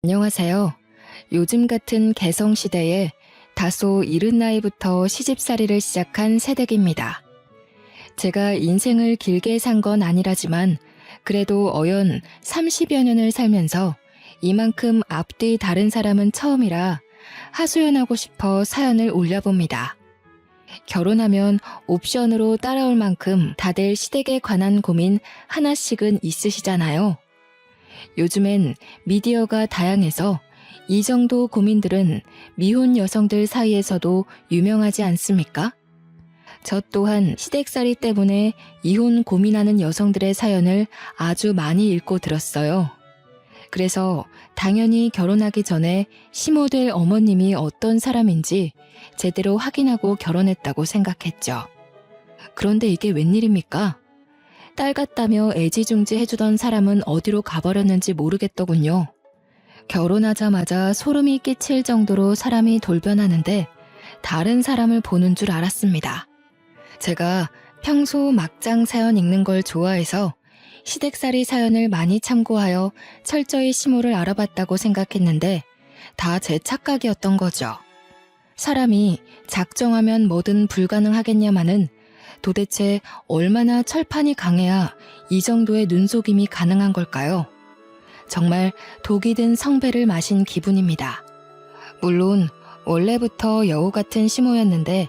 안녕하세요. 요즘 같은 개성시대에 다소 이른 나이부터 시집살이를 시작한 새댁입니다. 제가 인생을 길게 산 건 아니라지만 그래도 어연 30여 년을 살면서 이만큼 앞뒤 다른 사람은 처음이라 하소연하고 싶어 사연을 올려봅니다. 결혼하면 옵션으로 따라올 만큼 다들 시댁에 관한 고민 하나씩은 있으시잖아요. 요즘엔 미디어가 다양해서 이 정도 고민들은 미혼 여성들 사이에서도 유명하지 않습니까? 저 또한 시댁살이 때문에 이혼 고민하는 여성들의 사연을 아주 많이 읽고 들었어요. 그래서 당연히 결혼하기 전에 시모될 어머님이 어떤 사람인지 제대로 확인하고 결혼했다고 생각했죠. 그런데 이게 웬일입니까? 딸 같다며 애지중지 해주던 사람은 어디로 가버렸는지 모르겠더군요. 결혼하자마자 소름이 끼칠 정도로 사람이 돌변하는데 다른 사람을 보는 줄 알았습니다. 제가 평소 막장 사연 읽는 걸 좋아해서 시댁살이 사연을 많이 참고하여 철저히 시모를 알아봤다고 생각했는데 다 제 착각이었던 거죠. 사람이 작정하면 뭐든 불가능하겠냐마는 도대체 얼마나 철판이 강해야 이 정도의 눈속임이 가능한 걸까요? 정말 독이 든 성배를 마신 기분입니다. 물론 원래부터 여우 같은 시모였는데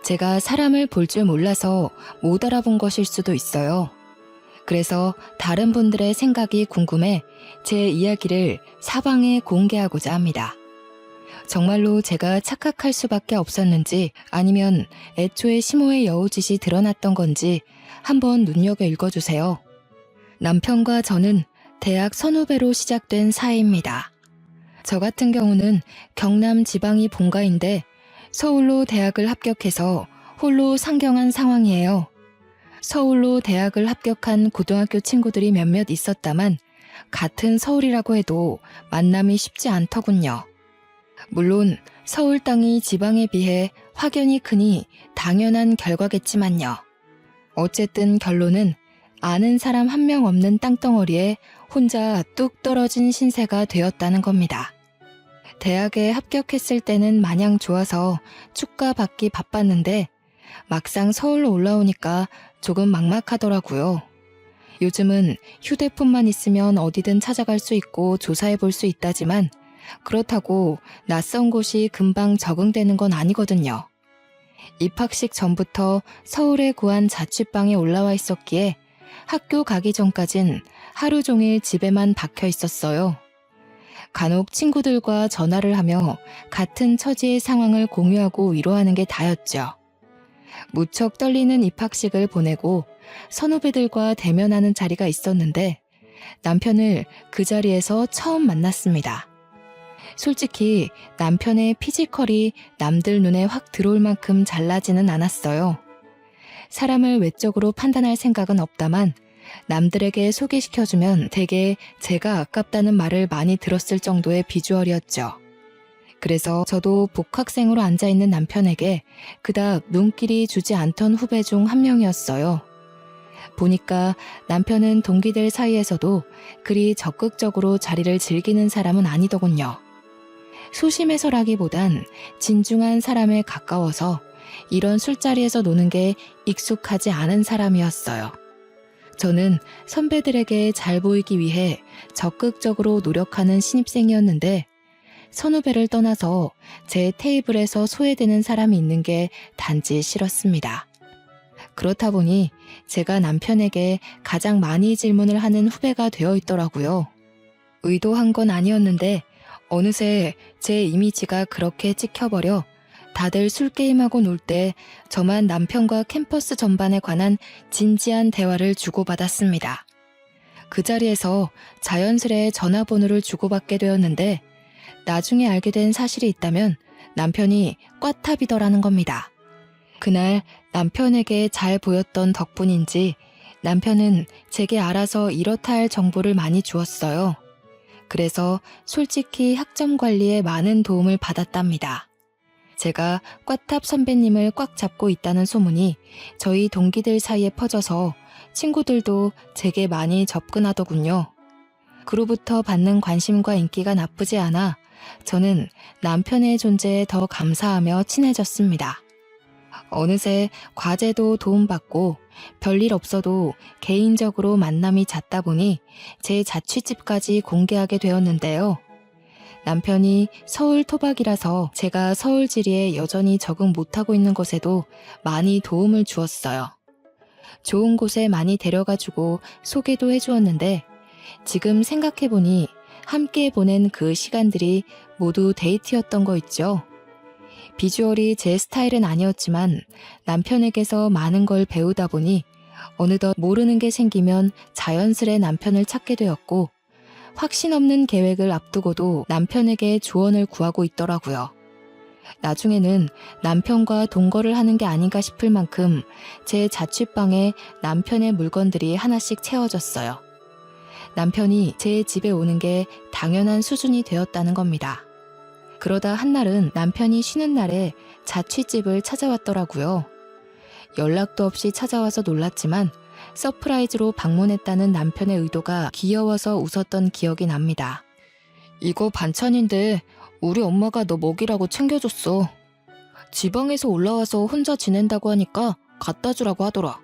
제가 사람을 볼 줄 몰라서 못 알아본 것일 수도 있어요. 그래서 다른 분들의 생각이 궁금해 제 이야기를 사방에 공개하고자 합니다. 정말로 제가 착각할 수밖에 없었는지 아니면 애초에 시모의 여우짓이 드러났던 건지 한번 눈여겨 읽어주세요. 남편과 저는 대학 선후배로 시작된 사이입니다. 저 같은 경우는 경남 지방이 본가인데 서울로 대학을 합격해서 홀로 상경한 상황이에요. 서울로 대학을 합격한 고등학교 친구들이 몇몇 있었다만 같은 서울이라고 해도 만남이 쉽지 않더군요. 물론 서울 땅이 지방에 비해 확연히 크니 당연한 결과겠지만요. 어쨌든 결론은 아는 사람 한 명 없는 땅덩어리에 혼자 뚝 떨어진 신세가 되었다는 겁니다. 대학에 합격했을 때는 마냥 좋아서 축가받기 바빴는데 막상 서울로 올라오니까 조금 막막하더라고요. 요즘은 휴대폰만 있으면 어디든 찾아갈 수 있고 조사해 볼 수 있다지만 그렇다고 낯선 곳이 금방 적응되는 건 아니거든요. 입학식 전부터 서울에 구한 자취방에 올라와 있었기에 학교 가기 전까진 하루 종일 집에만 박혀 있었어요. 간혹 친구들과 전화를 하며 같은 처지의 상황을 공유하고 위로하는 게 다였죠. 무척 떨리는 입학식을 보내고 선후배들과 대면하는 자리가 있었는데 남편을 그 자리에서 처음 만났습니다. 솔직히 남편의 피지컬이 남들 눈에 확 들어올 만큼 잘나지는 않았어요. 사람을 외적으로 판단할 생각은 없다만 남들에게 소개시켜주면 되게 제가 아깝다는 말을 많이 들었을 정도의 비주얼이었죠. 그래서 저도 복학생으로 앉아있는 남편에게 그닥 눈길이 주지 않던 후배 중 한 명이었어요. 보니까 남편은 동기들 사이에서도 그리 적극적으로 자리를 즐기는 사람은 아니더군요. 소심해서라기보단 진중한 사람에 가까워서 이런 술자리에서 노는 게 익숙하지 않은 사람이었어요. 저는 선배들에게 잘 보이기 위해 적극적으로 노력하는 신입생이었는데 선후배를 떠나서 제 테이블에서 소외되는 사람이 있는 게 단지 싫었습니다. 그렇다 보니 제가 남편에게 가장 많이 질문을 하는 후배가 되어 있더라고요. 의도한 건 아니었는데 어느새 제 이미지가 그렇게 찍혀버려 다들 술게임하고 놀 때 저만 남편과 캠퍼스 전반에 관한 진지한 대화를 주고받았습니다. 그 자리에서 자연스레 전화번호를 주고받게 되었는데 나중에 알게 된 사실이 있다면 남편이 꽈탑이더라는 겁니다. 그날 남편에게 잘 보였던 덕분인지 남편은 제게 알아서 이렇다 할 정보를 많이 주었어요. 그래서 솔직히 학점 관리에 많은 도움을 받았답니다. 제가 꽈탑 선배님을 꽉 잡고 있다는 소문이 저희 동기들 사이에 퍼져서 친구들도 제게 많이 접근하더군요. 그로부터 받는 관심과 인기가 나쁘지 않아 저는 남편의 존재에 더 감사하며 친해졌습니다. 어느새 과제도 도움받고 별일 없어도 개인적으로 만남이 잦다 보니 제 자취집까지 공개하게 되었는데요. 남편이 서울 토박이라서 제가 서울 지리에 여전히 적응 못하고 있는 것에도 많이 도움을 주었어요. 좋은 곳에 많이 데려가주고 소개도 해주었는데 지금 생각해보니 함께 보낸 그 시간들이 모두 데이트였던 거 있죠. 비주얼이 제 스타일은 아니었지만 남편에게서 많은 걸 배우다 보니 어느덧 모르는 게 생기면 자연스레 남편을 찾게 되었고 확신 없는 계획을 앞두고도 남편에게 조언을 구하고 있더라고요. 나중에는 남편과 동거를 하는 게 아닌가 싶을 만큼 제 자취방에 남편의 물건들이 하나씩 채워졌어요. 남편이 제 집에 오는 게 당연한 수준이 되었다는 겁니다. 그러다 한날은 남편이 쉬는 날에 자취집을 찾아왔더라고요. 연락도 없이 찾아와서 놀랐지만 서프라이즈로 방문했다는 남편의 의도가 귀여워서 웃었던 기억이 납니다. 이거 반찬인데 우리 엄마가 너 먹이라고 챙겨줬어. 지방에서 올라와서 혼자 지낸다고 하니까 갖다 주라고 하더라.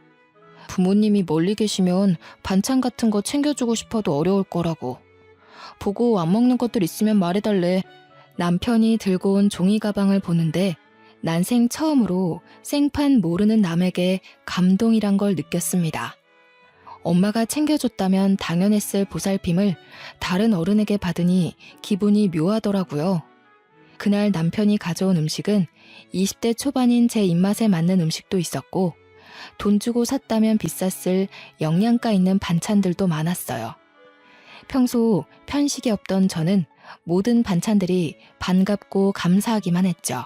부모님이 멀리 계시면 반찬 같은 거 챙겨주고 싶어도 어려울 거라고. 보고 안 먹는 것들 있으면 말해달래. 남편이 들고 온 종이 가방을 보는데 난생 처음으로 생판 모르는 남에게 감동이란 걸 느꼈습니다. 엄마가 챙겨줬다면 당연했을 보살핌을 다른 어른에게 받으니 기분이 묘하더라고요. 그날 남편이 가져온 음식은 20대 초반인 제 입맛에 맞는 음식도 있었고 돈 주고 샀다면 비쌌을 영양가 있는 반찬들도 많았어요. 평소 편식이 없던 저는 모든 반찬들이 반갑고 감사하기만 했죠.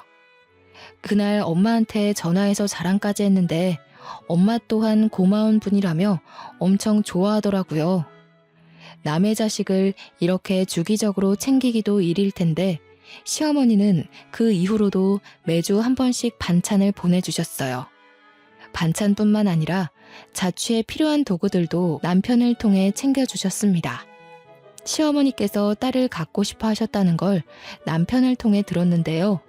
그날 엄마한테 전화해서 자랑까지 했는데 엄마 또한 고마운 분이라며 엄청 좋아하더라고요. 남의 자식을 이렇게 주기적으로 챙기기도 일일 텐데 시어머니는 그 이후로도 매주 한 번씩 반찬을 보내주셨어요. 반찬뿐만 아니라 자취에 필요한 도구들도 남편을 통해 챙겨주셨습니다. 시어머니께서 딸을 갖고 싶어 하셨다는 걸 남편을 통해 들었는데요.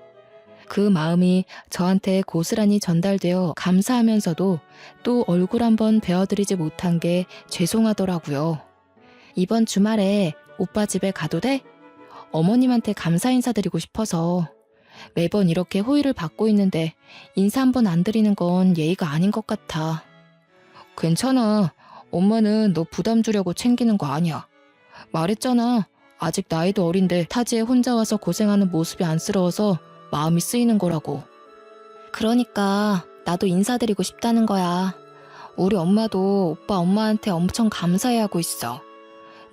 그 마음이 저한테 고스란히 전달되어 감사하면서도 또 얼굴 한번 뵈어드리지 못한 게 죄송하더라고요. 이번 주말에 오빠 집에 가도 돼? 어머님한테 감사 인사드리고 싶어서. 매번 이렇게 호의를 받고 있는데 인사 한번 안 드리는 건 예의가 아닌 것 같아. 괜찮아. 엄마는 너 부담 주려고 챙기는 거 아니야. 말했잖아. 아직 나이도 어린데 타지에 혼자 와서 고생하는 모습이 안쓰러워서 마음이 쓰이는 거라고. 그러니까 나도 인사드리고 싶다는 거야. 우리 엄마도 오빠 엄마한테 엄청 감사해하고 있어.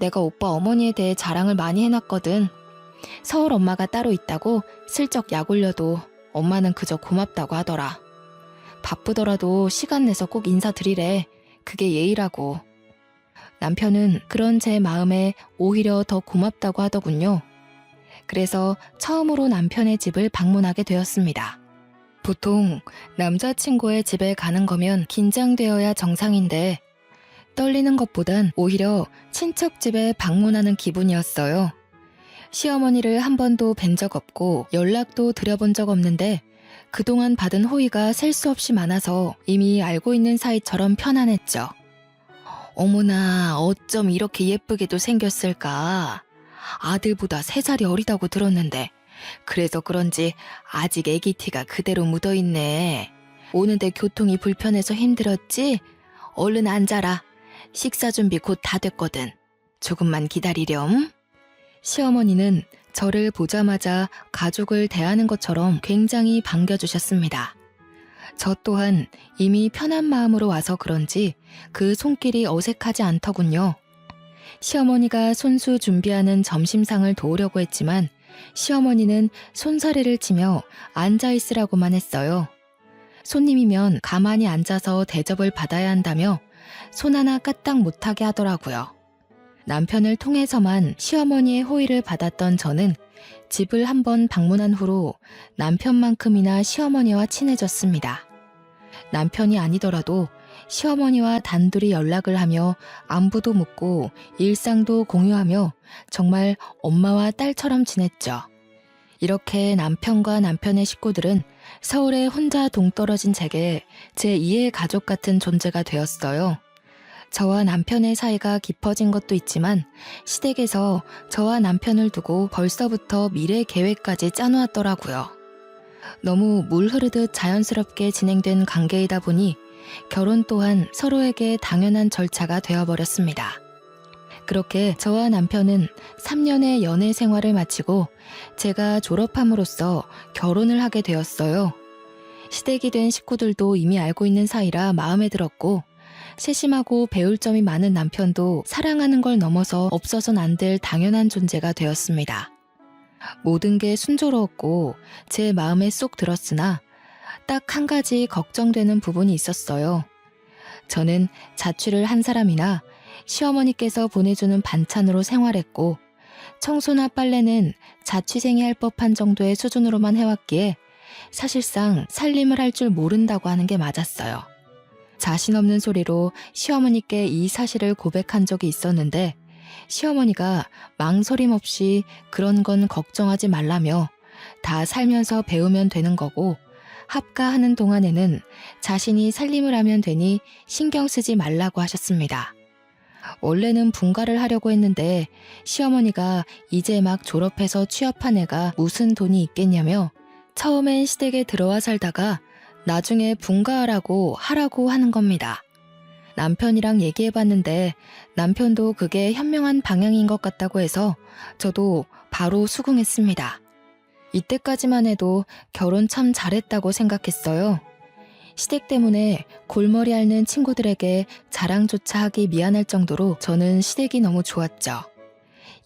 내가 오빠 어머니에 대해 자랑을 많이 해놨거든. 서울 엄마가 따로 있다고 슬쩍 약 올려도 엄마는 그저 고맙다고 하더라. 바쁘더라도 시간 내서 꼭 인사드리래. 그게 예의라고. 남편은 그런 제 마음에 오히려 더 고맙다고 하더군요. 그래서 처음으로 남편의 집을 방문하게 되었습니다. 보통 남자친구의 집에 가는 거면 긴장되어야 정상인데 떨리는 것보단 오히려 친척 집에 방문하는 기분이었어요. 시어머니를 한 번도 뵌 적 없고 연락도 드려본 적 없는데 그동안 받은 호의가 셀 수 없이 많아서 이미 알고 있는 사이처럼 편안했죠. 어머나, 어쩜 이렇게 예쁘게도 생겼을까. 아들보다 3살이 어리다고 들었는데 그래서 그런지 아직 애기 티가 그대로 묻어있네. 오는데 교통이 불편해서 힘들었지? 얼른 앉아라. 식사 준비 곧 다 됐거든. 조금만 기다리렴. 시어머니는 저를 보자마자 가족을 대하는 것처럼 굉장히 반겨주셨습니다. 저 또한 이미 편한 마음으로 와서 그런지 그 손길이 어색하지 않더군요. 시어머니가 손수 준비하는 점심상을 도우려고 했지만 시어머니는 손사래를 치며 앉아있으라고만 했어요. 손님이면 가만히 앉아서 대접을 받아야 한다며 손 하나 까딱 못하게 하더라고요. 남편을 통해서만 시어머니의 호의를 받았던 저는 집을 한번 방문한 후로 남편만큼이나 시어머니와 친해졌습니다. 남편이 아니더라도 시어머니와 단둘이 연락을 하며 안부도 묻고 일상도 공유하며 정말 엄마와 딸처럼 지냈죠. 이렇게 남편과 남편의 식구들은 서울에 혼자 동떨어진 제게 제2의 가족 같은 존재가 되었어요. 저와 남편의 사이가 깊어진 것도 있지만 시댁에서 저와 남편을 두고 벌써부터 미래 계획까지 짜놓았더라고요. 너무 물 흐르듯 자연스럽게 진행된 관계이다 보니 결혼 또한 서로에게 당연한 절차가 되어버렸습니다. 그렇게 저와 남편은 3년의 연애 생활을 마치고 제가 졸업함으로써 결혼을 하게 되었어요. 시댁이 된 식구들도 이미 알고 있는 사이라 마음에 들었고 세심하고 배울 점이 많은 남편도 사랑하는 걸 넘어서 없어선 안 될 당연한 존재가 되었습니다. 모든 게 순조로웠고 제 마음에 쏙 들었으나 딱 한 가지 걱정되는 부분이 있었어요. 저는 자취를 한 사람이나 시어머니께서 보내주는 반찬으로 생활했고 청소나 빨래는 자취생이 할 법한 정도의 수준으로만 해왔기에 사실상 살림을 할 줄 모른다고 하는 게 맞았어요. 자신 없는 소리로 시어머니께 이 사실을 고백한 적이 있었는데 시어머니가 망설임 없이 그런 건 걱정하지 말라며 다 살면서 배우면 되는 거고 합가하는 동안에는 자신이 살림을 하면 되니 신경 쓰지 말라고 하셨습니다. 원래는 분가를 하려고 했는데 시어머니가 이제 막 졸업해서 취업한 애가 무슨 돈이 있겠냐며 처음엔 시댁에 들어와 살다가 나중에 분가하라고 하라고 하는 겁니다. 남편이랑 얘기해봤는데 남편도 그게 현명한 방향인 것 같다고 해서 저도 바로 수긍했습니다. 이때까지만 해도 결혼 참 잘했다고 생각했어요. 시댁 때문에 골머리 앓는 친구들에게 자랑조차 하기 미안할 정도로 저는 시댁이 너무 좋았죠.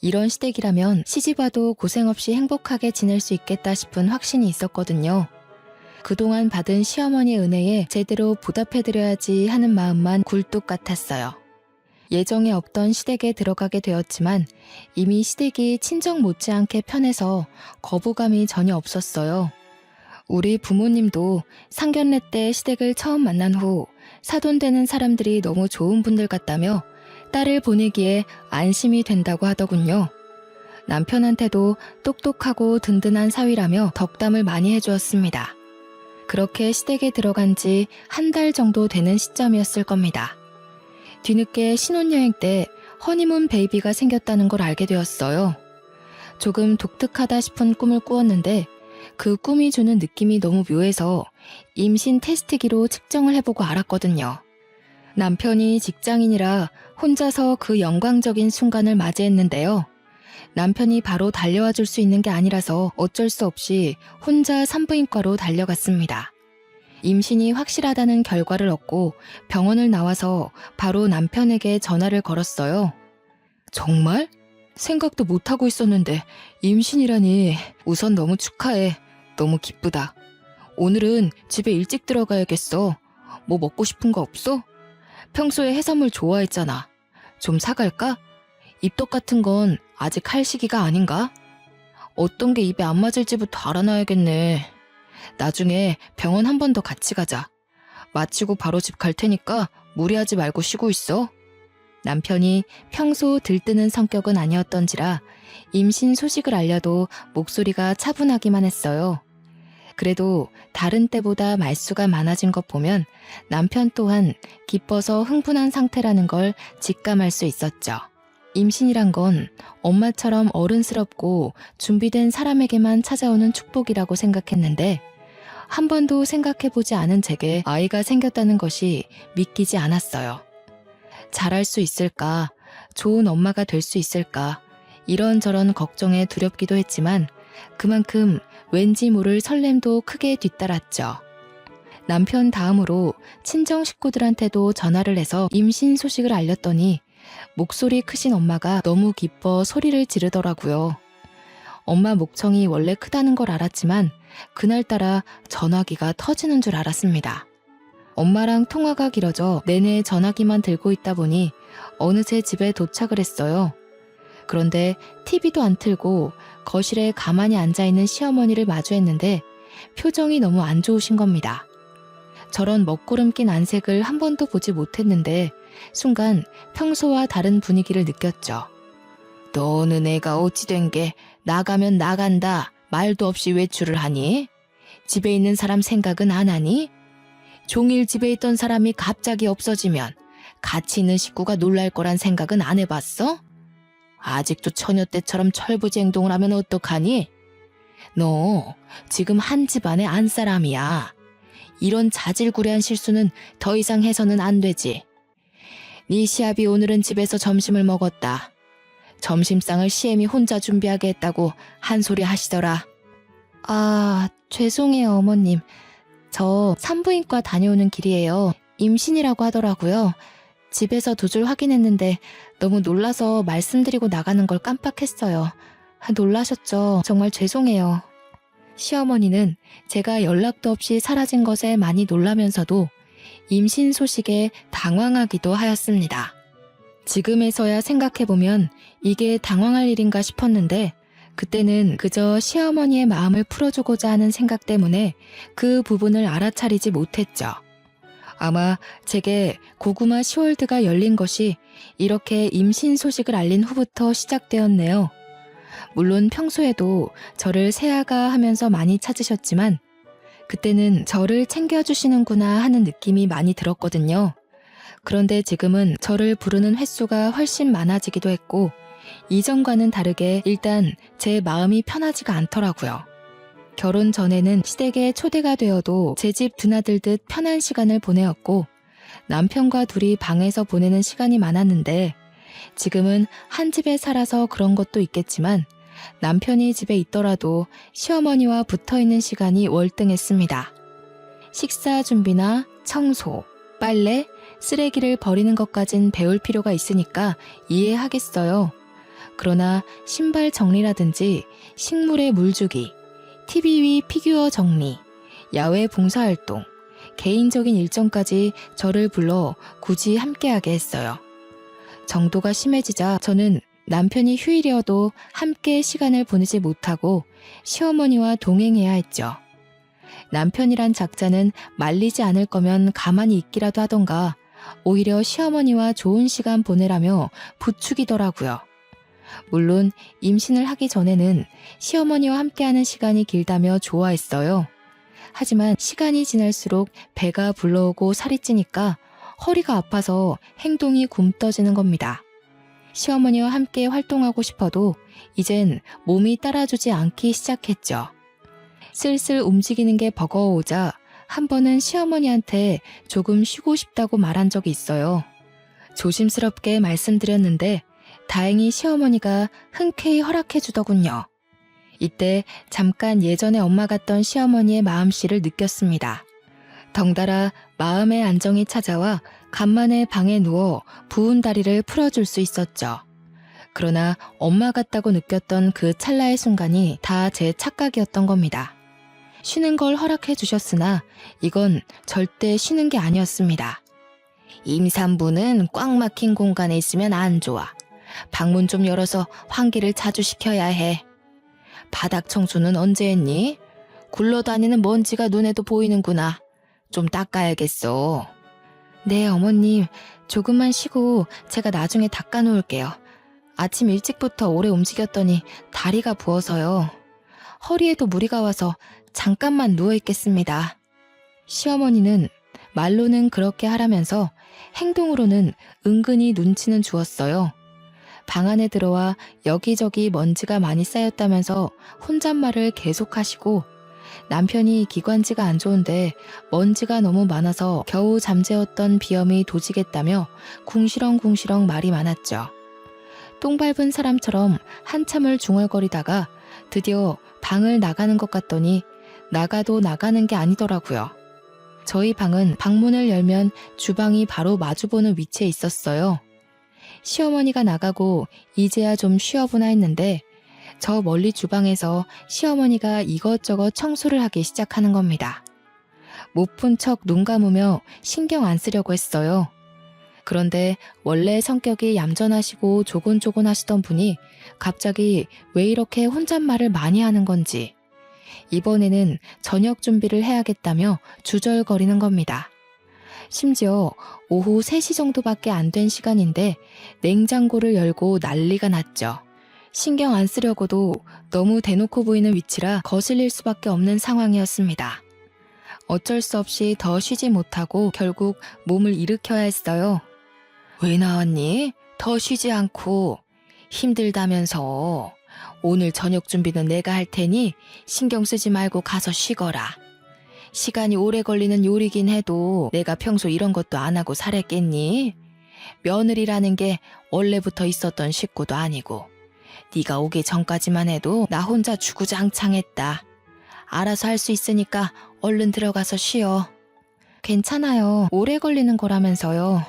이런 시댁이라면 시집와도 고생 없이 행복하게 지낼 수 있겠다 싶은 확신이 있었거든요. 그동안 받은 시어머니의 은혜에 제대로 보답해드려야지 하는 마음만 굴뚝 같았어요. 예정에 없던 시댁에 들어가게 되었지만 이미 시댁이 친정 못지않게 편해서 거부감이 전혀 없었어요. 우리 부모님도 상견례 때 시댁을 처음 만난 후 사돈되는 사람들이 너무 좋은 분들 같다며 딸을 보내기에 안심이 된다고 하더군요. 남편한테도 똑똑하고 든든한 사위라며 덕담을 많이 해주었습니다. 그렇게 시댁에 들어간 지 한 달 정도 되는 시점이었을 겁니다. 뒤늦게 신혼여행 때 허니문 베이비가 생겼다는 걸 알게 되었어요. 조금 독특하다 싶은 꿈을 꾸었는데 그 꿈이 주는 느낌이 너무 묘해서 임신 테스트기로 측정을 해보고 알았거든요. 남편이 직장인이라 혼자서 그 영광적인 순간을 맞이했는데요. 남편이 바로 달려와 줄 수 있는 게 아니라서 어쩔 수 없이 혼자 산부인과로 달려갔습니다. 임신이 확실하다는 결과를 얻고 병원을 나와서 바로 남편에게 전화를 걸었어요. 정말? 생각도 못하고 있었는데 임신이라니. 우선 너무 축하해. 너무 기쁘다. 오늘은 집에 일찍 들어가야겠어. 뭐 먹고 싶은 거 없어? 평소에 해산물 좋아했잖아. 좀 사갈까? 입덧 같은 건 아직 할 시기가 아닌가? 어떤 게 입에 안 맞을지부터 알아놔야겠네. 나중에 병원 한 번 더 같이 가자. 마치고 바로 집 갈 테니까 무리하지 말고 쉬고 있어. 남편이 평소 들뜨는 성격은 아니었던지라 임신 소식을 알려도 목소리가 차분하기만 했어요. 그래도 다른 때보다 말수가 많아진 것 보면 남편 또한 기뻐서 흥분한 상태라는 걸 직감할 수 있었죠. 임신이란 건 엄마처럼 어른스럽고 준비된 사람에게만 찾아오는 축복이라고 생각했는데 한 번도 생각해보지 않은 제게 아이가 생겼다는 것이 믿기지 않았어요. 잘할 수 있을까? 좋은 엄마가 될 수 있을까? 이런저런 걱정에 두렵기도 했지만 그만큼 왠지 모를 설렘도 크게 뒤따랐죠. 남편 다음으로 친정 식구들한테도 전화를 해서 임신 소식을 알렸더니 목소리 크신 엄마가 너무 기뻐 소리를 지르더라고요. 엄마 목청이 원래 크다는 걸 알았지만 그날따라 전화기가 터지는 줄 알았습니다. 엄마랑 통화가 길어져 내내 전화기만 들고 있다 보니 어느새 집에 도착을 했어요. 그런데 TV도 안 틀고 거실에 가만히 앉아있는 시어머니를 마주했는데 표정이 너무 안 좋으신 겁니다. 저런 먹구름 낀 안색을 한 번도 보지 못했는데 순간 평소와 다른 분위기를 느꼈죠. 너는 애가 어찌 된 게 나가면 나간다 말도 없이 외출을 하니? 집에 있는 사람 생각은 안 하니? 종일 집에 있던 사람이 갑자기 없어지면 같이 있는 식구가 놀랄 거란 생각은 안 해봤어? 아직도 처녀 때처럼 철부지 행동을 하면 어떡하니? 너 지금 한 집안의 안사람이야. 이런 자질구레한 실수는 더 이상 해서는 안 되지. 네 시아비 오늘은 집에서 점심을 먹었다. 점심상을 시엠이 혼자 준비하게 했다고 한 소리 하시더라. 아, 죄송해요 어머님. 저 산부인과 다녀오는 길이에요. 임신이라고 하더라고요. 집에서 2줄 확인했는데 너무 놀라서 말씀드리고 나가는 걸 깜빡했어요. 놀라셨죠? 정말 죄송해요. 시어머니는 제가 연락도 없이 사라진 것에 많이 놀라면서도 임신 소식에 당황하기도 하였습니다. 지금에서야 생각해보면 이게 당황할 일인가 싶었는데 그때는 그저 시어머니의 마음을 풀어주고자 하는 생각 때문에 그 부분을 알아차리지 못했죠. 아마 제게 고구마 시월드가 열린 것이 이렇게 임신 소식을 알린 후부터 시작되었네요. 물론 평소에도 저를 새아가 하면서 많이 찾으셨지만 그때는 저를 챙겨주시는구나 하는 느낌이 많이 들었거든요. 그런데 지금은 저를 부르는 횟수가 훨씬 많아지기도 했고 이전과는 다르게 일단 제 마음이 편하지가 않더라고요. 결혼 전에는 시댁에 초대가 되어도 제 집 드나들듯 편한 시간을 보내었고 남편과 둘이 방에서 보내는 시간이 많았는데 지금은 한 집에 살아서 그런 것도 있겠지만 남편이 집에 있더라도 시어머니와 붙어있는 시간이 월등했습니다. 식사 준비나 청소, 빨래, 쓰레기를 버리는 것까진 배울 필요가 있으니까 이해하겠어요. 그러나 신발 정리라든지 식물에 물 주기, TV 위 피규어 정리, 야외 봉사활동, 개인적인 일정까지 저를 불러 굳이 함께하게 했어요. 정도가 심해지자 저는 남편이 휴일이어도 함께 시간을 보내지 못하고 시어머니와 동행해야 했죠. 남편이란 작자는 말리지 않을 거면 가만히 있기라도 하던가 오히려 시어머니와 좋은 시간 보내라며 부추기더라고요. 물론 임신을 하기 전에는 시어머니와 함께하는 시간이 길다며 좋아했어요. 하지만 시간이 지날수록 배가 불러오고 살이 찌니까 허리가 아파서 행동이 굼떠지는 겁니다. 시어머니와 함께 활동하고 싶어도 이젠 몸이 따라주지 않기 시작했죠. 슬슬 움직이는 게 버거워오자 한 번은 시어머니한테 조금 쉬고 싶다고 말한 적이 있어요. 조심스럽게 말씀드렸는데 다행히 시어머니가 흔쾌히 허락해 주더군요. 이때 잠깐 예전에 엄마 같던 시어머니의 마음씨를 느꼈습니다. 덩달아 마음의 안정이 찾아와 간만에 방에 누워 부은 다리를 풀어줄 수 있었죠. 그러나 엄마 같다고 느꼈던 그 찰나의 순간이 다 제 착각이었던 겁니다. 쉬는 걸 허락해 주셨으나 이건 절대 쉬는 게 아니었습니다. 임산부는 꽉 막힌 공간에 있으면 안 좋아. 방문 좀 열어서 환기를 자주 시켜야 해. 바닥 청소는 언제 했니? 굴러다니는 먼지가 눈에도 보이는구나. 좀 닦아야겠어. 네, 어머님. 조금만 쉬고 제가 나중에 닦아놓을게요. 아침 일찍부터 오래 움직였더니 다리가 부어서요. 허리에도 무리가 와서 잠깐만 누워있겠습니다. 시어머니는 말로는 그렇게 하라면서 행동으로는 은근히 눈치는 주었어요. 방 안에 들어와 여기저기 먼지가 많이 쌓였다면서 혼잣말을 계속하시고 남편이 기관지가 안 좋은데 먼지가 너무 많아서 겨우 잠재웠던 비염이 도지겠다며 궁시렁궁시렁 말이 많았죠. 똥 밟은 사람처럼 한참을 중얼거리다가 드디어 방을 나가는 것 같더니 나가도 나가는 게 아니더라고요. 저희 방은 방문을 열면 주방이 바로 마주보는 위치에 있었어요. 시어머니가 나가고 이제야 좀 쉬어보나 했는데 저 멀리 주방에서 시어머니가 이것저것 청소를 하기 시작하는 겁니다. 못 본 척 눈 감으며 신경 안 쓰려고 했어요. 그런데 원래 성격이 얌전하시고 조곤조곤 하시던 분이 갑자기 왜 이렇게 혼잣말을 많이 하는 건지 이번에는 저녁 준비를 해야겠다며 주절거리는 겁니다. 심지어 오후 3시 정도밖에 안 된 시간인데 냉장고를 열고 난리가 났죠. 신경 안 쓰려고도 너무 대놓고 보이는 위치라 거슬릴 수밖에 없는 상황이었습니다. 어쩔 수 없이 더 쉬지 못하고 결국 몸을 일으켜야 했어요. 왜 나왔니? 더 쉬지 않고. 힘들다면서. 오늘 저녁 준비는 내가 할 테니 신경 쓰지 말고 가서 쉬거라. 시간이 오래 걸리는 요리긴 해도 내가 평소 이런 것도 안 하고 살았겠니? 며느리라는 게 원래부터 있었던 식구도 아니고 네가 오기 전까지만 해도 나 혼자 주구장창했다. 알아서 할 수 있으니까 얼른 들어가서 쉬어. 괜찮아요. 오래 걸리는 거라면서요.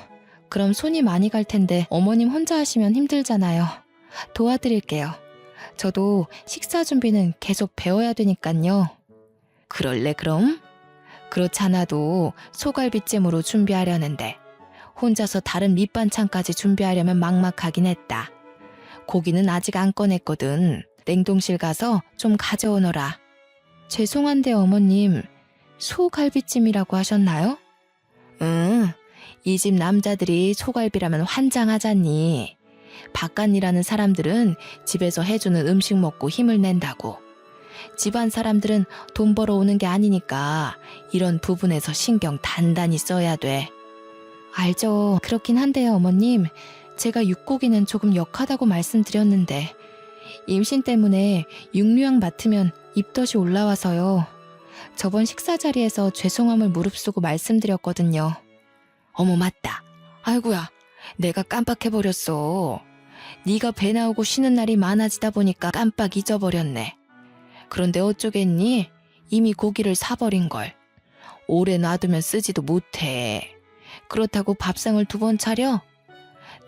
그럼 손이 많이 갈 텐데 어머님 혼자 하시면 힘들잖아요. 도와드릴게요. 저도 식사 준비는 계속 배워야 되니깐요. 그럴래 그럼? 그렇잖아도 소갈비찜으로 준비하려는데 혼자서 다른 밑반찬까지 준비하려면 막막하긴 했다. 고기는 아직 안 꺼냈거든. 냉동실 가서 좀 가져오너라. 죄송한데 어머님, 소갈비찜이라고 하셨나요? 응, 이 집 남자들이 소갈비라면 환장하잖니. 바깥 일하는 사람들은 집에서 해주는 음식 먹고 힘을 낸다고. 집안 사람들은 돈 벌어오는 게 아니니까 이런 부분에서 신경 단단히 써야 돼. 알죠. 그렇긴 한데요, 어머님. 제가 육고기는 조금 역하다고 말씀드렸는데 임신 때문에 육류양 맡으면 입덧이 올라와서요. 저번 식사 자리에서 죄송함을 무릅쓰고 말씀드렸거든요. 어머 맞다. 아이고야, 내가 깜빡해버렸어. 네가 배 나오고 쉬는 날이 많아지다 보니까 깜빡 잊어버렸네. 그런데 어쩌겠니? 이미 고기를 사버린걸. 오래 놔두면 쓰지도 못해. 그렇다고 밥상을 2번 차려?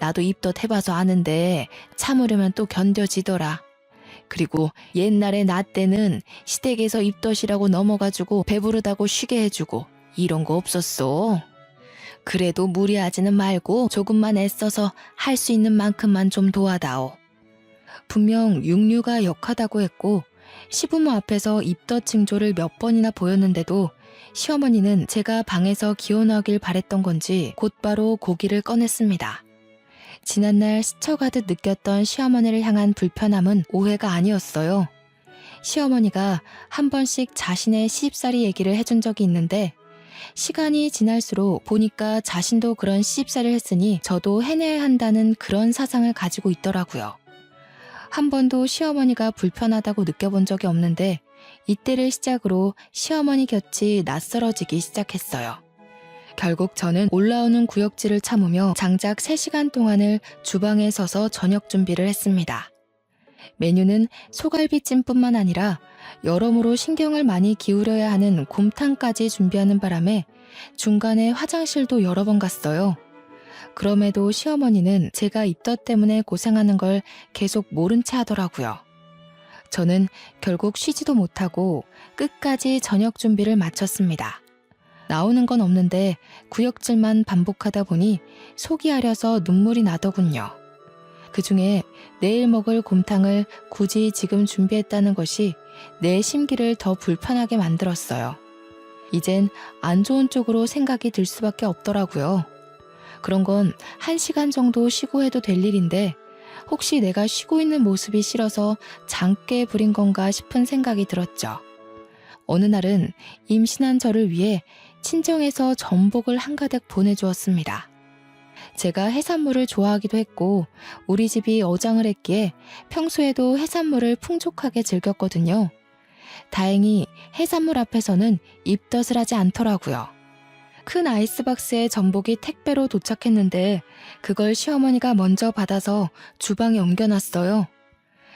나도 입덧 해봐서 아는데 참으려면 또 견뎌지더라. 그리고 옛날에 나 때는 시댁에서 입덧이라고 넘어가지고 배부르다고 쉬게 해주고 이런 거 없었어. 그래도 무리하지는 말고 조금만 애써서 할 수 있는 만큼만 좀 도와다오. 분명 육류가 역하다고 했고 시부모 앞에서 입덧 징조를 몇 번이나 보였는데도 시어머니는 제가 방에서 기원하길 바랬던 건지 곧바로 고기를 꺼냈습니다. 지난날 스쳐가듯 느꼈던 시어머니를 향한 불편함은 오해가 아니었어요. 시어머니가 한 번씩 자신의 시집살이 얘기를 해준 적이 있는데 시간이 지날수록 보니까 자신도 그런 시집살이를 했으니 저도 해내야 한다는 그런 사상을 가지고 있더라고요. 한 번도 시어머니가 불편하다고 느껴본 적이 없는데 이때를 시작으로 시어머니 곁이 낯설어지기 시작했어요. 결국 저는 올라오는 구역질을 참으며 장작 3시간 동안을 주방에 서서 저녁 준비를 했습니다. 메뉴는 소갈비찜뿐만 아니라 여러모로 신경을 많이 기울여야 하는 곰탕까지 준비하는 바람에 중간에 화장실도 여러 번 갔어요. 그럼에도 시어머니는 제가 입덧 때문에 고생하는 걸 계속 모른 채 하더라고요. 저는 결국 쉬지도 못하고 끝까지 저녁 준비를 마쳤습니다. 나오는 건 없는데 구역질만 반복하다 보니 속이 아려서 눈물이 나더군요. 그중에 내일 먹을 곰탕을 굳이 지금 준비했다는 것이 내 심기를 더 불편하게 만들었어요. 이젠 안 좋은 쪽으로 생각이 들 수밖에 없더라고요. 그런 건 1시간 정도 쉬고 해도 될 일인데 혹시 내가 쉬고 있는 모습이 싫어서 장깨 부린 건가 싶은 생각이 들었죠. 어느 날은 임신한 저를 위해 친정에서 전복을 한가득 보내주었습니다. 제가 해산물을 좋아하기도 했고 우리 집이 어장을 했기에 평소에도 해산물을 풍족하게 즐겼거든요. 다행히 해산물 앞에서는 입덧을 하지 않더라고요. 큰 아이스박스에 전복이 택배로 도착했는데 그걸 시어머니가 먼저 받아서 주방에 옮겨놨어요.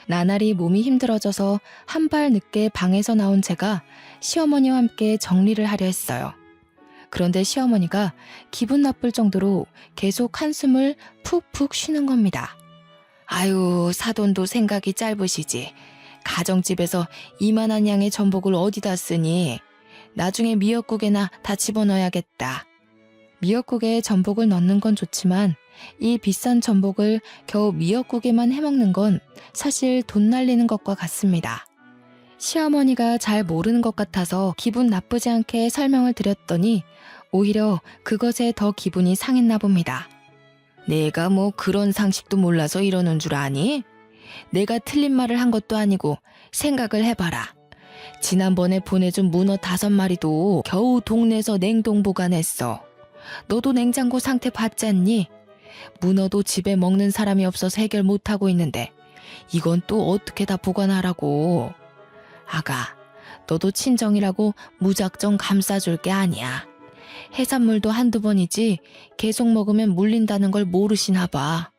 나날이 몸이 힘들어져서 한 발 늦게 방에서 나온 제가 시어머니와 함께 정리를 하려 했어요. 그런데 시어머니가 기분 나쁠 정도로 계속 한숨을 푹푹 쉬는 겁니다. 아유, 사돈도 생각이 짧으시지. 가정집에서 이만한 양의 전복을 어디다 쓰니? 나중에 미역국에나 다 집어넣어야겠다. 미역국에 전복을 넣는 건 좋지만 이 비싼 전복을 겨우 미역국에만 해먹는 건 사실 돈 날리는 것과 같습니다. 시어머니가 잘 모르는 것 같아서 기분 나쁘지 않게 설명을 드렸더니 오히려 그것에 더 기분이 상했나 봅니다. 내가 뭐 그런 상식도 몰라서 이러는 줄 아니? 내가 틀린 말을 한 것도 아니고 생각을 해봐라. 지난번에 보내준 문어 5마리도 겨우 동네에서 냉동 보관했어. 너도 냉장고 상태 봤지 않니? 문어도 집에 먹는 사람이 없어서 해결 못하고 있는데 이건 또 어떻게 다 보관하라고. 아가, 너도 친정이라고 무작정 감싸줄 게 아니야. 해산물도 한두 번이지 계속 먹으면 물린다는 걸 모르시나 봐.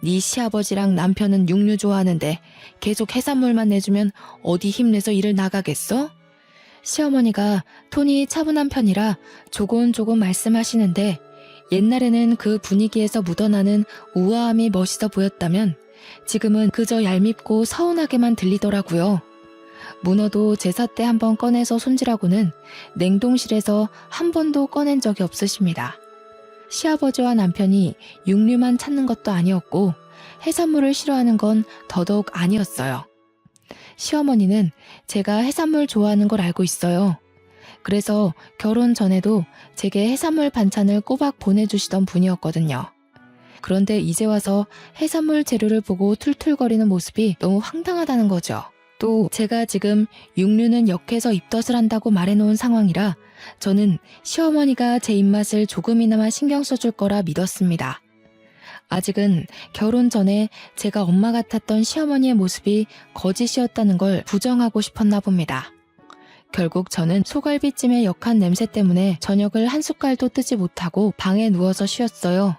네 시아버지랑 남편은 육류 좋아하는데 계속 해산물만 내주면 어디 힘내서 일을 나가겠어? 시어머니가 톤이 차분한 편이라 조곤조곤 말씀하시는데 옛날에는 그 분위기에서 묻어나는 우아함이 멋있어 보였다면 지금은 그저 얄밉고 서운하게만 들리더라고요. 문어도 제사 때 한 번 꺼내서 손질하고는 냉동실에서 한 번도 꺼낸 적이 없으십니다. 시아버지와 남편이 육류만 찾는 것도 아니었고 해산물을 싫어하는 건 더더욱 아니었어요. 시어머니는 제가 해산물 좋아하는 걸 알고 있어요. 그래서 결혼 전에도 제게 해산물 반찬을 꼬박 보내주시던 분이었거든요. 그런데 이제 와서 해산물 재료를 보고 툴툴거리는 모습이 너무 황당하다는 거죠. 또 제가 지금 육류는 역해서 입덧을 한다고 말해놓은 상황이라 저는 시어머니가 제 입맛을 조금이나마 신경 써줄 거라 믿었습니다. 아직은 결혼 전에 제가 엄마 같았던 시어머니의 모습이 거짓이었다는 걸 부정하고 싶었나 봅니다. 결국 저는 소갈비찜의 역한 냄새 때문에 저녁을 한 숟갈도 뜨지 못하고 방에 누워서 쉬었어요.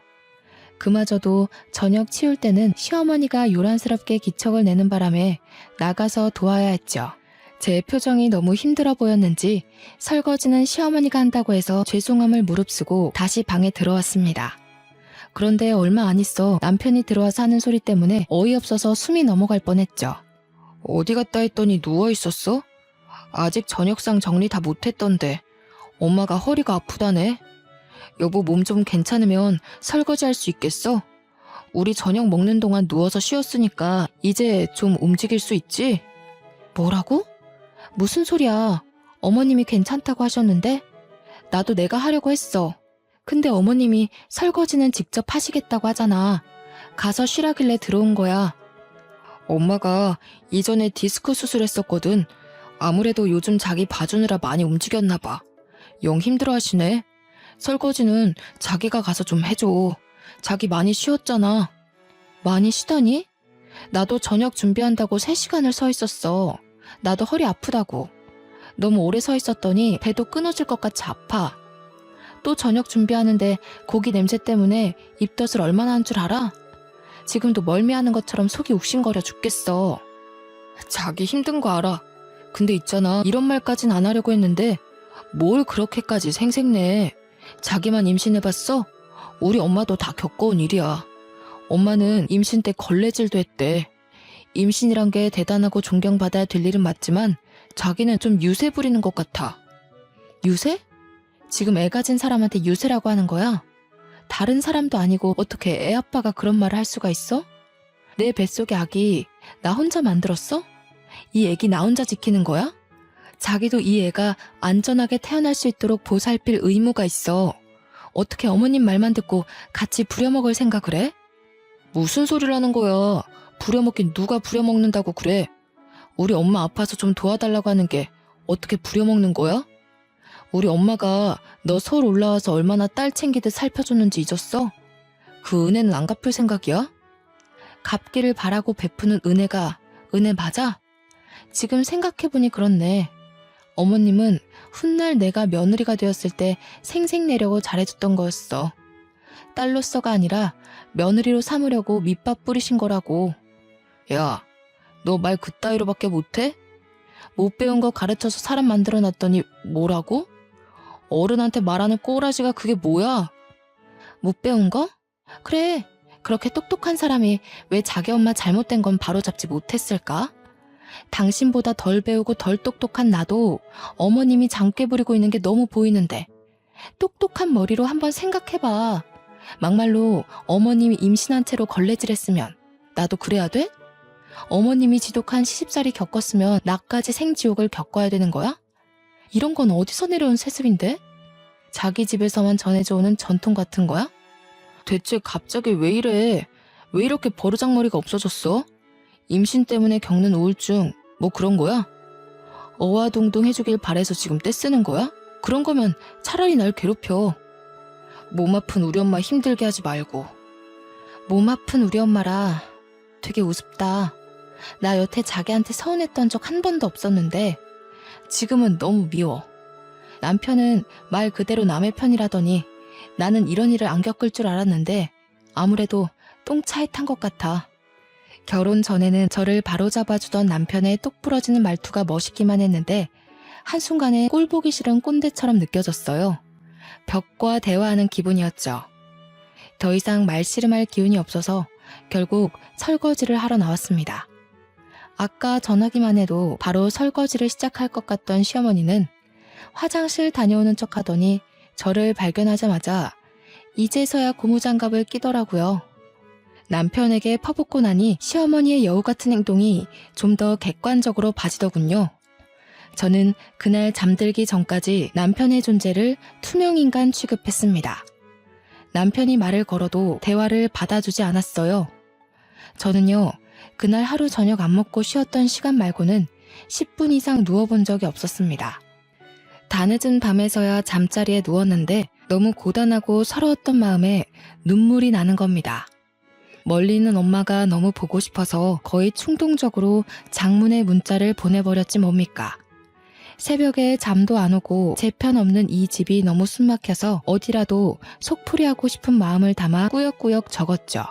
그마저도 저녁 치울 때는 시어머니가 요란스럽게 기척을 내는 바람에 나가서 도와야 했죠. 제 표정이 너무 힘들어 보였는지 설거지는 시어머니가 한다고 해서 죄송함을 무릅쓰고 다시 방에 들어왔습니다. 그런데 얼마 안 있어 남편이 들어와서 하는 소리 때문에 어이없어서 숨이 넘어갈 뻔했죠. 어디 갔다 했더니 누워 있었어? 아직 저녁상 정리 다 못했던데. 엄마가 허리가 아프다네. 여보 몸 좀 괜찮으면 설거지할 수 있겠어? 우리 저녁 먹는 동안 누워서 쉬었으니까 이제 좀 움직일 수 있지? 뭐라고? 무슨 소리야? 어머님이 괜찮다고 하셨는데? 나도 내가 하려고 했어. 근데 어머님이 설거지는 직접 하시겠다고 하잖아. 가서 쉬라길래 들어온 거야. 엄마가 이전에 디스크 수술했었거든. 아무래도 요즘 자기 봐주느라 많이 움직였나 봐. 영 힘들어하시네. 설거지는 자기가 가서 좀 해줘. 자기 많이 쉬었잖아. 많이 쉬다니? 나도 저녁 준비한다고 3시간을 서 있었어. 나도 허리 아프다고. 너무 오래 서 있었더니 배도 끊어질 것 같이 아파. 또 저녁 준비하는데 고기 냄새 때문에 입덧을 얼마나 한 줄 알아? 지금도 멀미하는 것처럼 속이 욱신거려 죽겠어. 자기 힘든 거 알아. 근데 있잖아, 이런 말까진 안 하려고 했는데 뭘 그렇게까지 생색내. 자기만 임신해봤어? 우리 엄마도 다 겪어온 일이야. 엄마는 임신 때 걸레질도 했대. 임신이란 게 대단하고 존경받아야 될 일은 맞지만 자기는 좀 유세 부리는 것 같아. 유세? 지금 애 가진 사람한테 유세라고 하는 거야? 다른 사람도 아니고 어떻게 애 아빠가 그런 말을 할 수가 있어? 내 뱃속의 아기 나 혼자 만들었어? 이 애기 나 혼자 지키는 거야? 자기도 이 애가 안전하게 태어날 수 있도록 보살필 의무가 있어. 어떻게 어머님 말만 듣고 같이 부려먹을 생각을 해? 무슨 소리를 하는 거야. 부려먹긴 누가 부려먹는다고 그래. 우리 엄마 아파서 좀 도와달라고 하는 게 어떻게 부려먹는 거야? 우리 엄마가 너 서울 올라와서 얼마나 딸 챙기듯 살펴줬는지 잊었어? 그 은혜는 안 갚을 생각이야? 갚기를 바라고 베푸는 은혜가 은혜 맞아? 지금 생각해보니 그렇네. 어머님은 훗날 내가 며느리가 되었을 때 생색내려고 잘해줬던 거였어. 딸로서가 아니라 며느리로 삼으려고 밑밥 뿌리신 거라고. 야, 너 말 그따위로밖에 못해? 못 배운 거 가르쳐서 사람 만들어놨더니 뭐라고? 어른한테 말하는 꼬라지가 그게 뭐야? 못 배운 거? 그래, 그렇게 똑똑한 사람이 왜 자기 엄마 잘못된 건 바로잡지 못했을까? 당신보다 덜 배우고 덜 똑똑한 나도 어머님이 장깨 부리고 있는 게 너무 보이는데 똑똑한 머리로 한번 어머님이 지독한 시집살이 겪었으면 나까지 생지옥을 겪어야 되는 거야? 이런 건 어디서 내려온 세습인데? 자기 집에서만 전해져 오는 전통 같은 거야? 대체 갑자기 왜 이래? 왜 이렇게 버르장머리가 없어졌어? 임신 때문에 겪는 우울증 뭐 그런 거야? 어와동동 해주길 바래서 지금 떼쓰는 거야? 그런 거면 차라리 날 괴롭혀. 몸 아픈 우리 엄마 힘들게 하지 말고. 몸 아픈 우리 엄마라 되게 우습다. 나 여태 자기한테 서운했던 적 한 번도 없었는데 지금은 너무 미워. 남편은 말 그대로 남의 편이라더니 나는 이런 일을 안 겪을 줄 알았는데 아무래도 똥차에 탄 것 같아. 결혼 전에는 저를 바로잡아주던 남편의 똑 부러지는 말투가 멋있기만 했는데 한순간에 꼴보기 싫은 꼰대처럼 느껴졌어요. 벽과 대화하는 기분이었죠. 더 이상 말씨름할 기운이 없어서 결국 설거지를 하러 나왔습니다. 아까 전화기만 해도 바로 설거지를 시작할 것 같던 시어머니는 화장실 다녀오는 척 하더니 저를 발견하자마자 이제서야 고무장갑을 끼더라고요. 남편에게 퍼붓고 나니 시어머니의 여우 같은 행동이 좀 더 객관적으로 봐지더군요. 저는 그날 잠들기 전까지 남편의 존재를 투명인간 취급했습니다. 남편이 말을 걸어도 대화를 받아주지 않았어요. 저는요, 그날 하루 저녁 안 먹고 쉬었던 시간 말고는 10분 이상 누워본 적이 없었습니다. 다 늦은 밤에서야 잠자리에 누웠는데 너무 고단하고 서러웠던 마음에 눈물이 나는 겁니다. 멀리 있는 엄마가 너무 보고 싶어서 거의 충동적으로 장문의 문자를 보내버렸지 뭡니까. 새벽에 잠도 안 오고 제 편 없는 이 집이 너무 숨막혀서 어디라도 속풀이하고 싶은 마음을 담아 꾸역꾸역 적었죠.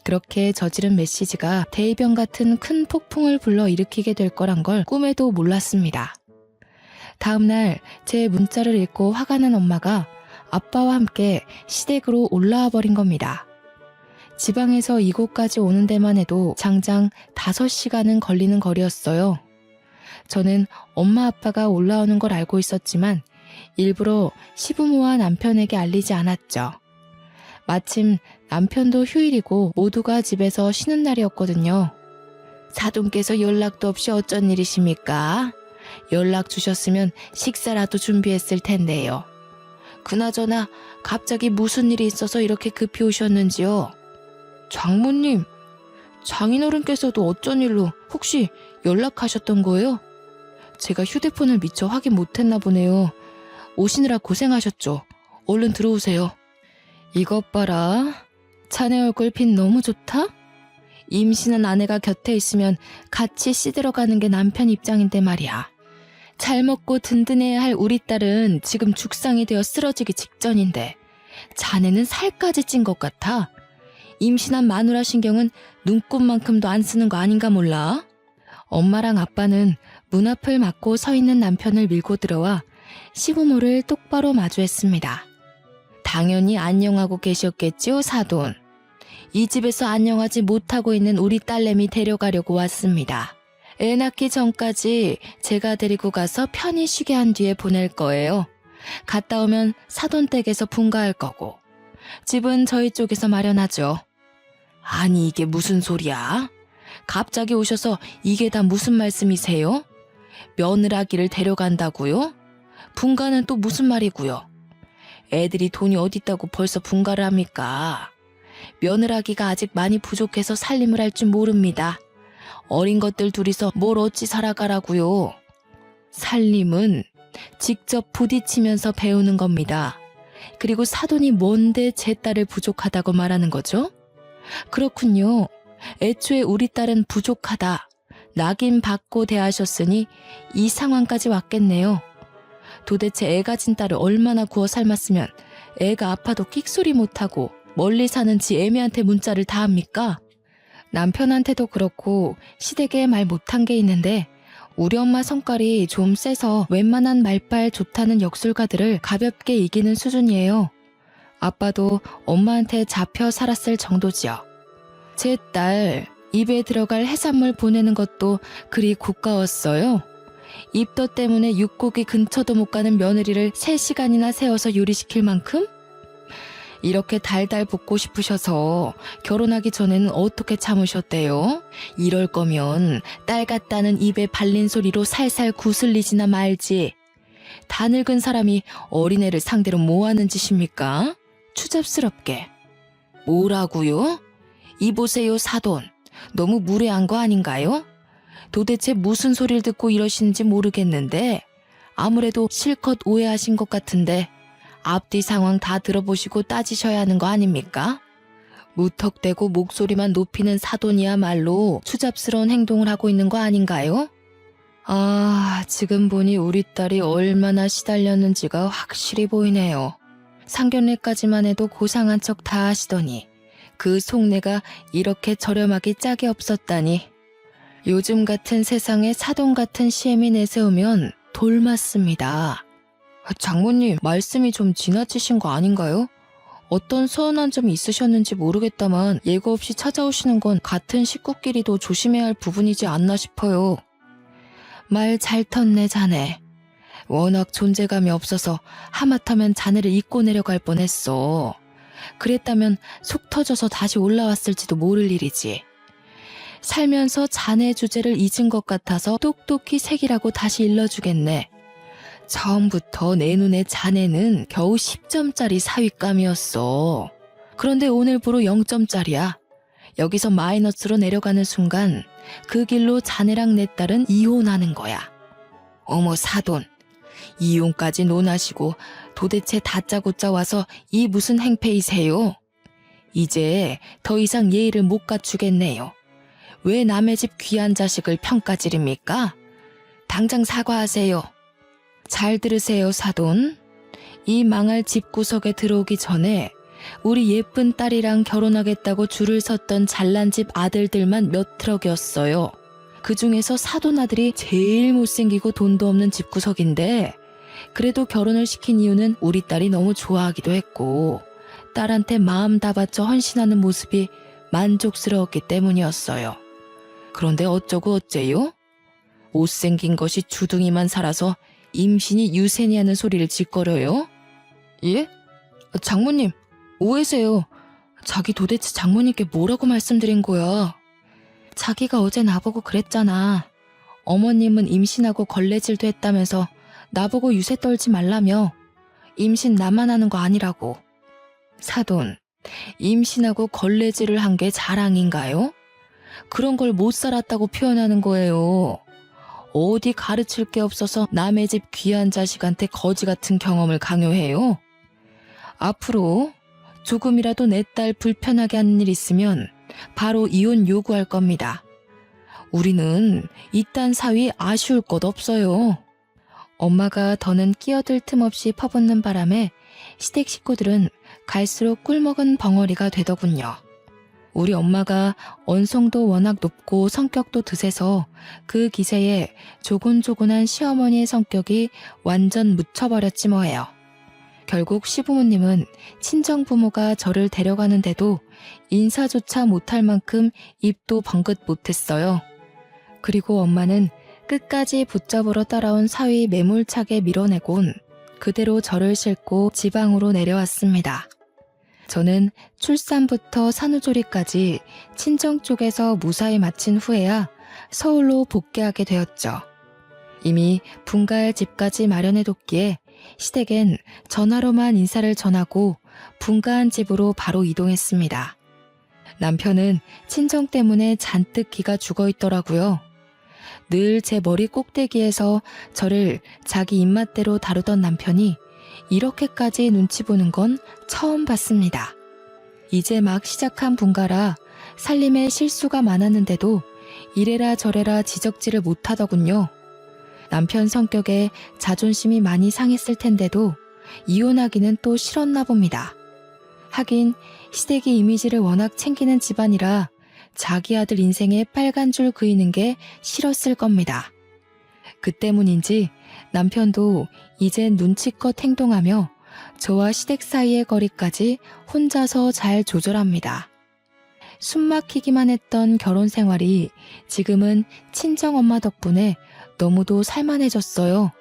그렇게 저지른 메시지가 대이변 같은 큰 폭풍을 불러일으키게 될 거란 걸 꿈에도 몰랐습니다. 다음날 제 문자를 읽고 화가 난 엄마가 아빠와 함께 시댁으로 올라와 버린 겁니다. 지방에서 이곳까지 오는 데만 해도 장장 5시간은 걸리는 거리였어요. 저는 엄마 아빠가 올라오는 걸 알고 있었지만 일부러 시부모와 남편에게 알리지 않았죠. 마침 남편도 휴일이고 모두가 집에서 쉬는 날이었거든요. 사돈께서 연락도 없이 어쩐 일이십니까? 연락 주셨으면 식사라도 준비했을 텐데요. 그나저나 갑자기 무슨 일이 있어서 이렇게 급히 오셨는지요? 장모님, 장인어른께서도 어쩐 일로 혹시 연락하셨던 거예요? 제가 휴대폰을 미처 확인 못했나 보네요. 오시느라 고생하셨죠. 얼른 들어오세요. 이것 봐라. 자네 얼굴 빛 너무 좋다? 임신한 아내가 곁에 있으면 같이 시들어가는 게 남편 입장인데 말이야. 잘 먹고 든든해야 할 우리 딸은 지금 죽상이 되어 쓰러지기 직전인데 자네는 살까지 찐 것 같아. 임신한 마누라 신경은 눈곱만큼도 안 쓰는 거 아닌가 몰라? 엄마랑 아빠는 문 앞을 막고 서 있는 남편을 밀고 들어와 시부모를 똑바로 마주했습니다. 당연히 안녕하고 계셨겠지요, 사돈. 이 집에서 안녕하지 못하고 있는 우리 딸내미 데려가려고 왔습니다. 애 낳기 전까지 제가 데리고 가서 편히 쉬게 한 뒤에 보낼 거예요. 갔다 오면 사돈 댁에서 분가할 거고. 집은 저희 쪽에서 마련하죠. 아니 이게 무슨 소리야? 갑자기 오셔서 이게 다 무슨 말씀이세요? 며느라기를 데려간다고요? 분가는 또 무슨 말이고요? 애들이 돈이 어딨다고 벌써 분가를 합니까? 며느라기가 아직 많이 부족해서 살림을 할 줄 모릅니다. 어린 것들 둘이서 뭘 어찌 살아가라고요? 살림은 직접 부딪히면서 배우는 겁니다. 그리고 사돈이 뭔데 제 딸을 부족하다고 말하는 거죠? 그렇군요. 애초에 우리 딸은 부족하다. 낙인 받고 대하셨으니 이 상황까지 왔겠네요. 도대체 애 가진 딸을 얼마나 구워 삶았으면 애가 아파도 끽소리 못하고 멀리 사는 지 애미한테 문자를 다 합니까? 남편한테도 그렇고 시댁에 말 못한 게 있는데 우리 엄마 성깔이 좀 세서 웬만한 말빨 좋다는 역술가들을 가볍게 이기는 수준이에요. 아빠도 엄마한테 잡혀 살았을 정도지요. 제 딸 입에 들어갈 해산물 보내는 것도 그리 고가웠어요. 입덧 때문에 육고기 근처도 못 가는 며느리를 3시간이나 세워서 요리시킬 만큼? 이렇게 달달 볶고 싶으셔서 결혼하기 전에는 어떻게 참으셨대요? 이럴 거면 딸 같다는 입에 발린 소리로 살살 구슬리지나 말지. 다 늙은 사람이 어린애를 상대로 뭐 하는 짓입니까? 추잡스럽게. 뭐라고요? 이보세요, 사돈. 너무 무례한 거 아닌가요? 도대체 무슨 소리를 듣고 이러시는지 모르겠는데 아무래도 실컷 오해하신 것 같은데 앞뒤 상황 다 들어보시고 따지셔야 하는 거 아닙니까? 무턱대고 목소리만 높이는 사돈이야말로 추잡스러운 행동을 하고 있는 거 아닌가요? 아, 지금 보니 우리 딸이 얼마나 시달렸는지가 확실히 보이네요. 상견례까지만 해도 고상한 척 다 하시더니 그 속내가 이렇게 저렴하기 짝이 없었다니. 요즘 같은 세상에 사돈 같은 시엠이 내세우면 돌맞습니다. 장모님, 말씀이 좀 지나치신 거 아닌가요? 어떤 서운한 점이 있으셨는지 모르겠다만 예고 없이 찾아오시는 건 같은 식구끼리도 조심해야 할 부분이지 않나 싶어요. 말 잘 텄네, 자네. 워낙 존재감이 없어서 하마터면 자네를 잊고 내려갈 뻔했어. 그랬다면 속 터져서 다시 올라왔을지도 모를 일이지. 살면서 자네 주제를 잊은 것 같아서 똑똑히 색이라고 다시 일러주겠네. 처음부터 내 눈에 자네는 겨우 10점짜리 사윗감이었어. 그런데 오늘부로 0점짜리야. 여기서 마이너스로 내려가는 순간 그 길로 자네랑 내 딸은 이혼하는 거야. 어머 사돈, 이혼까지 논하시고 도대체 다짜고짜 와서 이 무슨 행패이세요? 이제 더 이상 예의를 못 갖추겠네요. 왜 남의 집 귀한 자식을 평가지릅니까? 당장 사과하세요. 잘 들으세요, 사돈. 이 망할 집구석에 들어오기 전에 우리 예쁜 딸이랑 결혼하겠다고 줄을 섰던 잘난 집 아들들만 몇 트럭이었어요. 그 중에서 사돈 아들이 제일 못생기고 돈도 없는 집구석인데 그래도 결혼을 시킨 이유는 우리 딸이 너무 좋아하기도 했고 딸한테 마음 다 바쳐 헌신하는 모습이 만족스러웠기 때문이었어요. 그런데 어쩌고 어째요? 못생긴 것이 주둥이만 살아서 임신이 유세니하는 소리를 짓거려요? 예? 장모님, 오해세요. 자기 도대체 장모님께 뭐라고 말씀드린 거야? 자기가 어제 나보고 그랬잖아. 어머님은 임신하고 걸레질도 했다면서 나보고 유세 떨지 말라며. 임신 나만 하는 거 아니라고. 사돈, 임신하고 걸레질을 한 게 자랑인가요? 그런 걸 못 살았다고 표현하는 거예요. 어디 가르칠 게 없어서 남의 집 귀한 자식한테 거지 같은 경험을 강요해요? 앞으로 조금이라도 내 딸 불편하게 하는 일 있으면 바로 이혼 요구할 겁니다. 우리는 이딴 사위 아쉬울 것 없어요. 엄마가 더는 끼어들 틈 없이 퍼붓는 바람에 시댁 식구들은 갈수록 꿀먹은 벙어리가 되더군요. 우리 엄마가 언성도 워낙 높고 성격도 드세서 그 기세에 조곤조곤한 시어머니의 성격이 완전 묻혀버렸지 뭐예요. 결국 시부모님은 친정부모가 저를 데려가는데도 인사조차 못할 만큼 입도 번긋 못했어요. 그리고 엄마는 끝까지 붙잡으러 따라온 사위 매몰차게 밀어내곤 그대로 저를 싣고 지방으로 내려왔습니다. 저는 출산부터 산후조리까지 친정 쪽에서 무사히 마친 후에야 서울로 복귀하게 되었죠. 이미 분가할 집까지 마련해뒀기에 시댁엔 전화로만 인사를 전하고 분가한 집으로 바로 이동했습니다. 남편은 친정 때문에 잔뜩 기가 죽어있더라고요. 늘 제 머리 꼭대기에서 저를 자기 입맛대로 다루던 남편이 이렇게까지 눈치 보는 건 처음 봤습니다. 이제 막 시작한 분가라 살림에 실수가 많았는데도 이래라 저래라 지적질을 못하더군요. 남편 성격에 자존심이 많이 상했을 텐데도 이혼하기는 또 싫었나 봅니다. 하긴 시댁이 이미지를 워낙 챙기는 집안이라 자기 아들 인생에 빨간 줄 그이는 게 싫었을 겁니다. 그 때문인지 남편도 이젠 눈치껏 행동하며 저와 시댁 사이의 거리까지 혼자서 잘 조절합니다. 숨막히기만 했던 결혼 생활이 지금은 친정엄마 덕분에 너무도 살만해졌어요.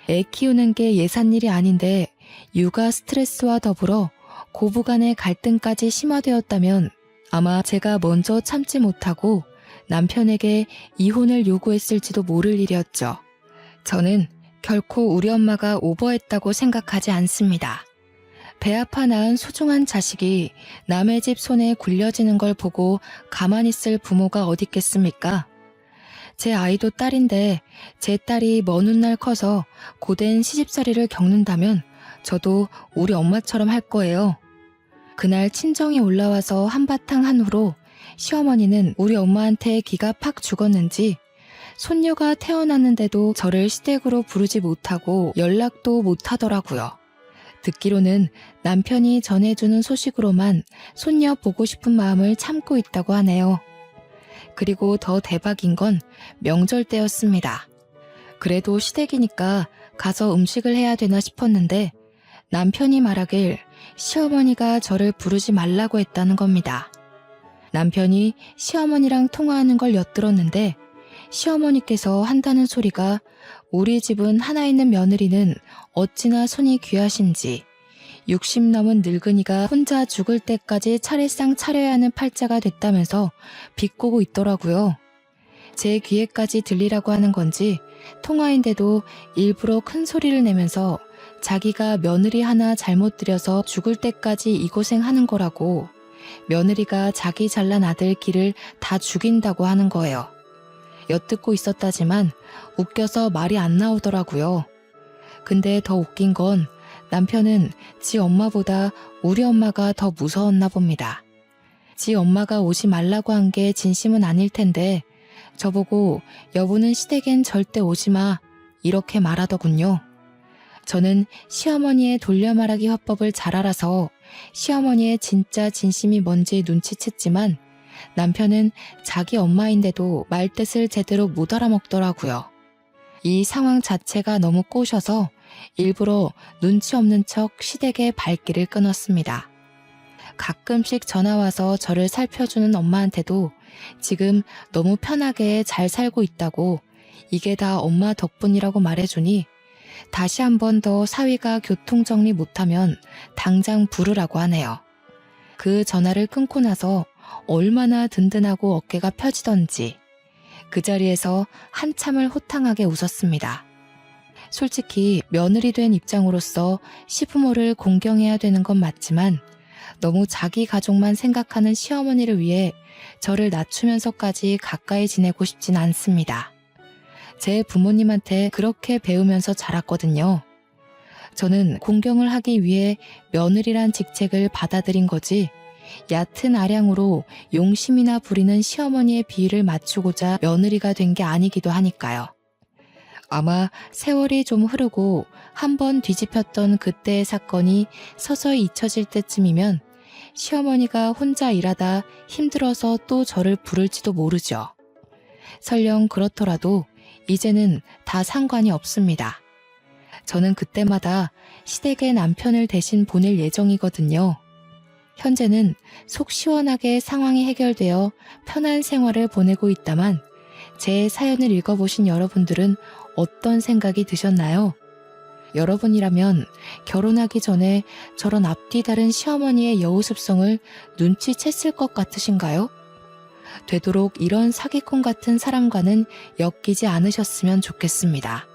애 키우는 게 예산일이 아닌데 육아 스트레스와 더불어 고부간의 갈등까지 심화되었다면 아마 제가 먼저 참지 못하고 남편에게 이혼을 요구했을지도 모를 일이었죠. 저는 결코 우리 엄마가 오버했다고 생각하지 않습니다. 배 아파 낳은 소중한 자식이 남의 집 손에 굴려지는 걸 보고 가만히 있을 부모가 어디 있겠습니까? 제 아이도 딸인데 제 딸이 먼 훗날 커서 고된 시집살이를 겪는다면 저도 우리 엄마처럼 할 거예요. 그날 친정이 올라와서 한바탕 한 후로 시어머니는 우리 엄마한테 기가 팍 죽었는지 손녀가 태어났는데도 저를 시댁으로 부르지 못하고 연락도 못하더라고요. 듣기로는 남편이 전해주는 소식으로만 손녀 보고 싶은 마음을 참고 있다고 하네요. 그리고 더 대박인 건 명절 때였습니다. 그래도 시댁이니까 가서 음식을 해야 되나 싶었는데 남편이 말하길 시어머니가 저를 부르지 말라고 했다는 겁니다. 남편이 시어머니랑 통화하는 걸 엿들었는데 시어머니께서 한다는 소리가 우리 집은 하나 있는 며느리는 어찌나 손이 귀하신지 60 넘은 늙은이가 혼자 죽을 때까지 차례상 차려야 하는 팔자가 됐다면서 비꼬고 있더라고요. 제 귀에까지 들리라고 하는 건지 통화인데도 일부러 큰 소리를 내면서 자기가 며느리 하나 잘못 들여서 죽을 때까지 이 고생하는 거라고 며느리가 자기 잘난 아들 길을 다 죽인다고 하는 거예요. 엿듣고 있었다지만 웃겨서 말이 안 나오더라고요. 근데 더 웃긴 건 남편은 지 엄마보다 우리 엄마가 더 무서웠나 봅니다. 지 엄마가 오지 말라고 한 게 진심은 아닐 텐데 저보고 여보는 시댁엔 절대 오지 마 이렇게 말하더군요. 저는 시어머니의 돌려말하기 화법을 잘 알아서 시어머니의 진짜 진심이 뭔지 눈치챘지만 남편은 자기 엄마인데도 말뜻을 제대로 못 알아먹더라고요. 이 상황 자체가 너무 꼬셔서 일부러 눈치 없는 척 시댁의 발길을 끊었습니다. 가끔씩 전화와서 저를 살펴주는 엄마한테도 지금 너무 편하게 잘 살고 있다고 이게 다 엄마 덕분이라고 말해주니 다시 한 번 더 사위가 교통정리 못하면 당장 부르라고 하네요. 그 전화를 끊고 나서 얼마나 든든하고 어깨가 펴지던지 그 자리에서 한참을 호탕하게 웃었습니다. 솔직히 며느리 된 입장으로서 시부모를 공경해야 되는 건 맞지만 너무 자기 가족만 생각하는 시어머니를 위해 저를 낮추면서까지 가까이 지내고 싶진 않습니다. 제 부모님한테 그렇게 배우면서 자랐거든요. 저는 공경을 하기 위해 며느리란 직책을 받아들인 거지 얕은 아량으로 용심이나 부리는 시어머니의 비위를 맞추고자 며느리가 된 게 아니기도 하니까요. 아마 세월이 좀 흐르고 한번 뒤집혔던 그때의 사건이 서서히 잊혀질 때쯤이면 시어머니가 혼자 일하다 힘들어서 또 저를 부를지도 모르죠. 설령 그렇더라도 이제는 다 상관이 없습니다. 저는 그때마다 시댁에 남편을 대신 보낼 예정이거든요. 현재는 속 시원하게 상황이 해결되어 편한 생활을 보내고 있다만 제 사연을 읽어보신 여러분들은 어떤 생각이 드셨나요? 여러분이라면 결혼하기 전에 저런 앞뒤 다른 시어머니의 여우습성을 눈치챘을 것 같으신가요? 되도록 이런 사기꾼 같은 사람과는 엮이지 않으셨으면 좋겠습니다.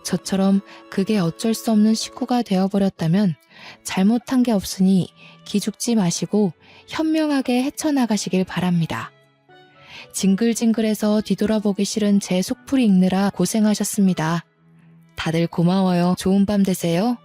저처럼 그게 어쩔 수 없는 식구가 되어버렸다면 잘못한 게 없으니 기죽지 마시고 현명하게 헤쳐나가시길 바랍니다. 징글징글해서 뒤돌아보기 싫은 제 속풀이 읽느라 고생하셨습니다. 다들 고마워요. 좋은 밤 되세요.